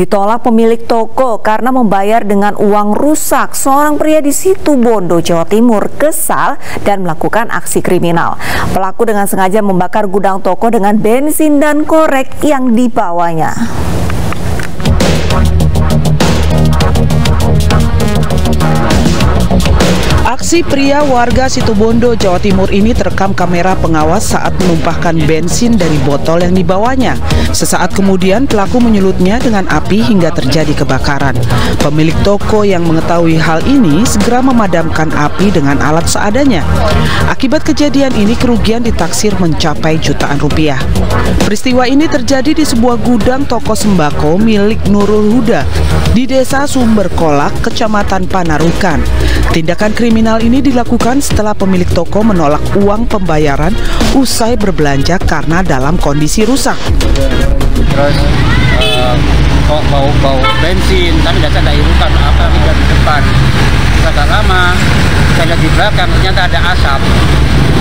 Ditolak pemilik toko karena membayar dengan uang rusak. Seorang pria di Situbondo, Jawa Timur kesal dan melakukan aksi kriminal. Pelaku dengan sengaja membakar gudang toko dengan bensin dan korek yang dibawanya. Aksi pria warga Situbondo, Jawa Timur ini terekam kamera pengawas saat menumpahkan bensin dari botol yang dibawanya. Sesaat kemudian pelaku menyulutnya dengan api hingga terjadi kebakaran. Pemilik toko yang mengetahui hal ini segera memadamkan api dengan alat seadanya. Akibat kejadian ini kerugian ditaksir mencapai jutaan rupiah. Peristiwa ini terjadi di sebuah gudang toko sembako milik Nurul Huda di Desa Sumberkolak, Kecamatan Panarukan. Tindakan kriminal ini dilakukan setelah pemilik toko menolak uang pembayaran usai berbelanja karena dalam kondisi rusak. Terus kok bau bensin, tapi tidak ada irukan apa di depan. Agak lama, saya lihat di belakang ternyata ada asap.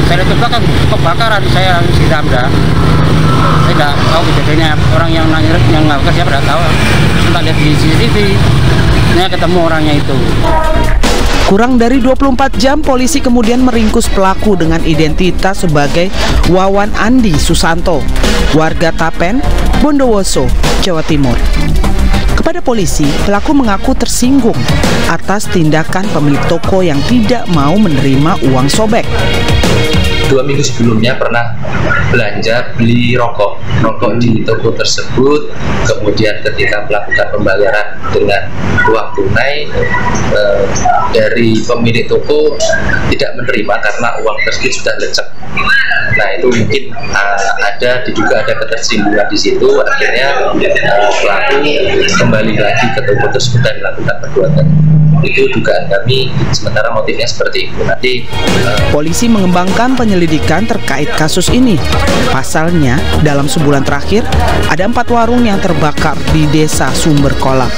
Saya lihat di belakang kebakaran, saya siram dah. Saya tidak tahu kejadiannya, orang yang nggak siapa tidak tahu. Kita lihat di CCTV, ini ketemu orangnya itu. Kurang dari 24 jam, polisi kemudian meringkus pelaku dengan identitas sebagai Wawan Andi Susanto, warga Tapen, Bondowoso, Jawa Timur. Kepada polisi, pelaku mengaku tersinggung atas tindakan pemilik toko yang tidak mau menerima uang sobek. 2 minggu sebelumnya pernah belanja beli rokok di toko tersebut, kemudian ketika melakukan pembayaran dengan uang tunai dari pemilik toko tidak menerima karena uang tersebut sudah lecek. Nah, itu mungkin diduga ada ketersinggungan di situ, akhirnya pelaku kembali lagi ke toko tersebut dan melakukan perbuatan. Itu dugaan kami, sementara motifnya seperti itu. Nanti polisi mengembangkan penyelidikan terkait kasus ini. Pasalnya, dalam sebulan terakhir ada 4 warung yang terbakar di Desa Sumberkolak.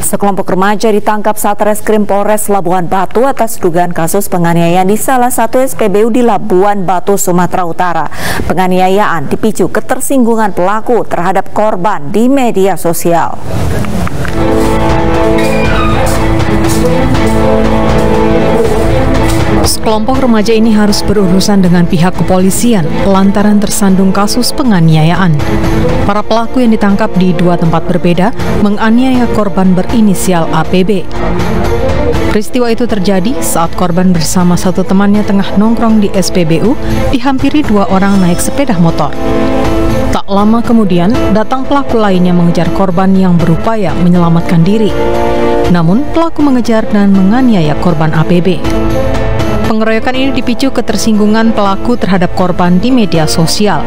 Sekelompok remaja ditangkap Satreskrim Polres Labuhan Batu atas dugaan kasus penganiayaan di salah satu SPBU di Labuhan Batu, Sumatera Utara. Penganiayaan dipicu ketersinggungan pelaku terhadap korban di media sosial. Sekelompok remaja ini harus berurusan dengan pihak kepolisian lantaran tersandung kasus penganiayaan. Para pelaku yang ditangkap di 2 tempat berbeda menganiaya korban berinisial APB. Peristiwa itu terjadi saat korban bersama satu temannya tengah nongkrong di SPBU dihampiri 2 orang naik sepeda motor. Tak lama kemudian, datang pelaku lainnya mengejar korban yang berupaya menyelamatkan diri. Namun, pelaku mengejar dan menganiaya korban APB. Pengeroyokan ini dipicu ketersinggungan pelaku terhadap korban di media sosial.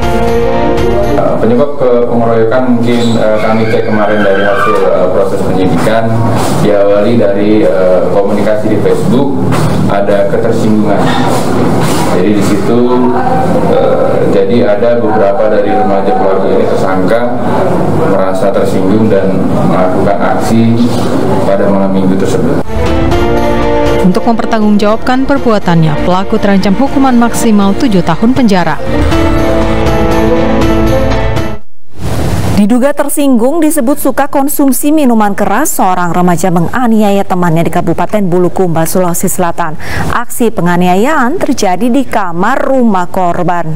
Penyebab pengeroyokan mungkin kami cek kemarin dari hasil proses penyidikan, diawali dari komunikasi di Facebook, ada ketersinggungan. Jadi di situ jadi ada beberapa dari remaja pelaku ini tersangka merasa tersinggung dan melakukan aksi pada malam minggu tersebut. Untuk mempertanggungjawabkan perbuatannya, pelaku terancam hukuman maksimal 7 tahun penjara. Diduga tersinggung disebut suka konsumsi minuman keras, seorang remaja menganiaya temannya di Kabupaten Bulukumba, Sulawesi Selatan. Aksi penganiayaan terjadi di kamar rumah korban.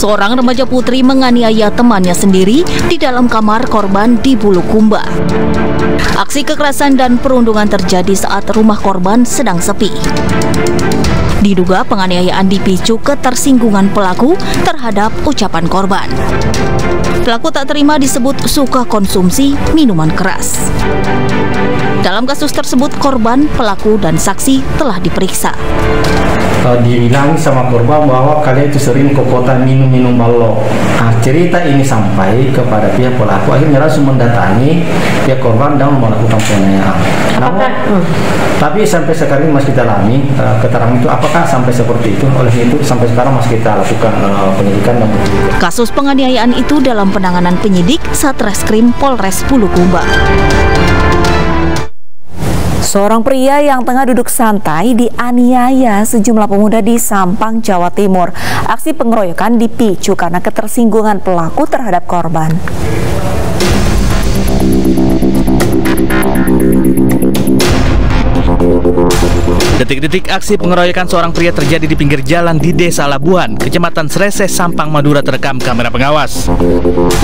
Seorang remaja putri menganiaya temannya sendiri di dalam kamar korban di Bulukumba. Aksi kekerasan dan perundungan terjadi saat rumah korban sedang sepi. Diduga penganiayaan dipicu ketersinggungan pelaku terhadap ucapan korban. Pelaku tak terima disebut suka konsumsi minuman keras. Dalam kasus tersebut, korban, pelaku, dan saksi telah diperiksa. Dibilang sama korban bahwa kalian itu sering ke kota minum-minum balok. Nah, cerita ini sampai kepada pihak pelaku, akhirnya langsung mendatangi pihak korban dan melakukan penganiayaan. Namun, tapi sampai sekarang masih kita dalami keterangan itu apakah sampai seperti itu. Oleh itu sampai sekarang masih kita lakukan penyidikan dan kasus penganiayaan itu dalam penanganan penyidik Satreskrim Polres Bulukumba. Seorang pria yang tengah duduk santai dianiaya sejumlah pemuda di Sampang, Jawa Timur. Aksi pengeroyokan dipicu karena ketersinggungan pelaku terhadap korban. Detik-detik aksi pengeroyokan seorang pria terjadi di pinggir jalan di Desa Labuhan, Kecamatan Srese, Sampang, Madura terekam kamera pengawas.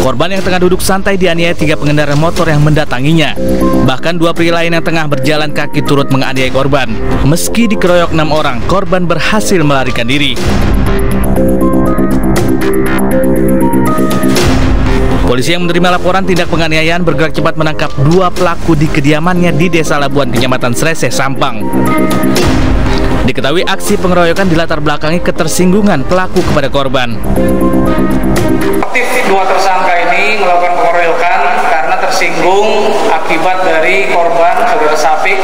Korban yang tengah duduk santai dianiaya 3 pengendara motor yang mendatanginya. Bahkan 2 pria lain yang tengah berjalan kaki turut menganiaya korban. Meski dikeroyok 6 orang, korban berhasil melarikan diri. Polisi yang menerima laporan tindak penganiayaan bergerak cepat menangkap 2 pelaku di kediamannya di Desa Labuhan, Kecamatan Srese, Sampang. Diketahui aksi pengeroyokan dilatar belakangi ketersinggungan pelaku kepada korban. Aktif 2 tersangka ini melakukan pengeroyokan karena tersinggung akibat dari korban saudara Safik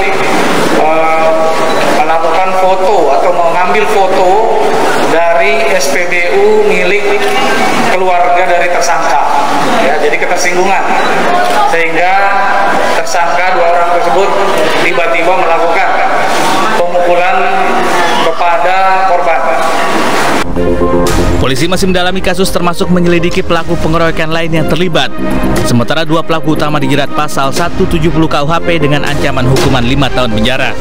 melakukan foto atau mengambil foto dari SPBU milik keluarga dari tersangka. Ya, jadi ketersinggungan sehingga tersangka 2 orang tersebut tiba-tiba melakukan pemukulan kepada korban. Polisi masih mendalami kasus termasuk menyelidiki pelaku pengeroyokan lain yang terlibat. Sementara 2 pelaku utama dijerat pasal 170 KUHP dengan ancaman hukuman 5 tahun penjara.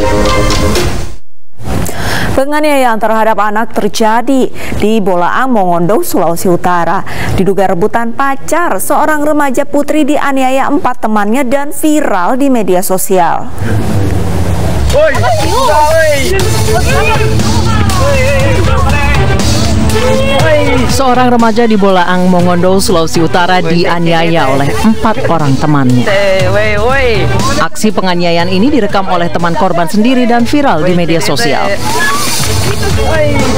Penganiayaan terhadap anak terjadi di Bolaang, Mongondo, Sulawesi Utara. Diduga rebutan pacar, seorang remaja putri dianiaya 4 temannya dan viral di media sosial. Seorang remaja di Bolaang, Mongondo, Sulawesi Utara dianiaya oleh 4 orang temannya. Aksi penganiayaan ini direkam oleh teman korban sendiri dan viral di media sosial.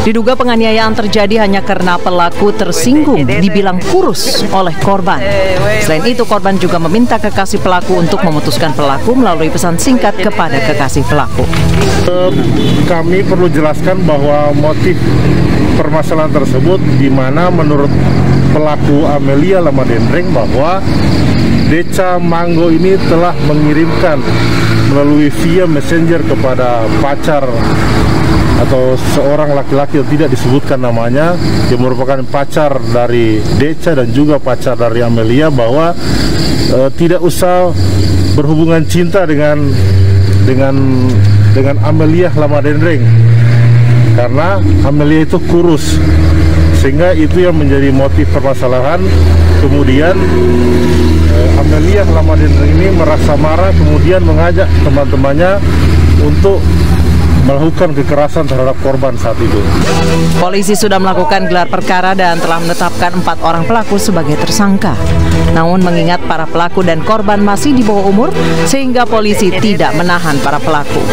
Diduga penganiayaan terjadi hanya karena pelaku tersinggung dibilang kurus oleh korban. Selain itu, korban juga meminta kekasih pelaku untuk memutuskan pelaku melalui pesan singkat kepada kekasih pelaku. Kami perlu jelaskan bahwa motif permasalahan tersebut di mana menurut pelaku Amelia Lamadendreng bahwa Deca Manggo ini telah mengirimkan melalui via messenger kepada pacar atau seorang laki-laki yang tidak disebutkan namanya, yang merupakan pacar dari Deca dan juga pacar dari Amelia, bahwa tidak usah berhubungan cinta dengan Amelia Lamadendreng karena Amelia itu kurus, sehingga itu yang menjadi motif permasalahan. Kemudian Amelia Lamadendreng ini merasa marah, kemudian mengajak teman-temannya untuk melakukan kekerasan terhadap korban saat itu. Polisi sudah melakukan gelar perkara dan telah menetapkan 4 orang pelaku sebagai tersangka. Namun mengingat para pelaku dan korban masih di bawah umur, sehingga polisi tidak menahan para pelaku.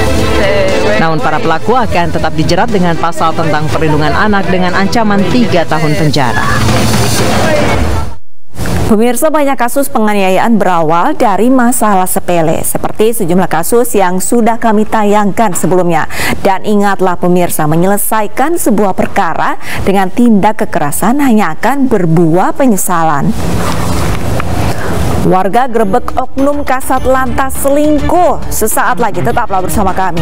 Namun para pelaku akan tetap dijerat dengan pasal tentang perlindungan anak dengan ancaman 3 tahun penjara. Pemirsa, banyak kasus penganiayaan berawal dari masalah sepele, seperti sejumlah kasus yang sudah kami tayangkan sebelumnya. Dan ingatlah pemirsa, menyelesaikan sebuah perkara dengan tindak kekerasan hanya akan berbuah penyesalan. Warga grebek oknum Kasat Lantas selingkuh. Sesaat lagi tetaplah bersama kami.